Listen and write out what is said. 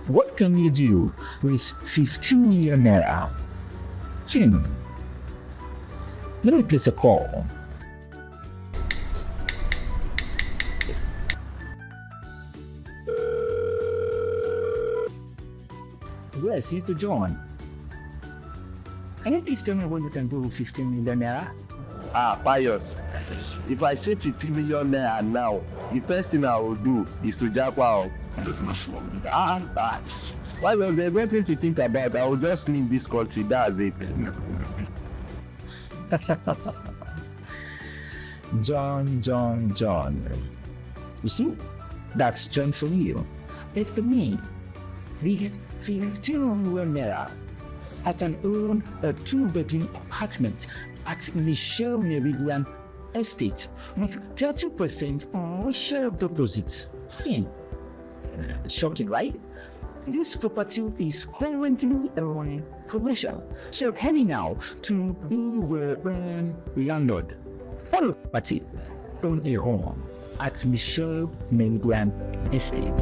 What can you do with 15 million naira? Let me place a call. Yes, Mr. John. Can you please tell me what you can do with 15 million naira? Pius, if I say 50 million naira now, the first thing I will do is to jump out. Why was there anything to think about? I will just leave this country, that's it. John. You see, that's John for you. But for me, with 15 million naira, I can own a 2-bedroom apartment at Mshel Meridian Estate with 30% share of deposits. Shocking, right? This property is currently on commercial, so heading now to be your own landlord. Follow property, own a home at Mshel Meridian Estate.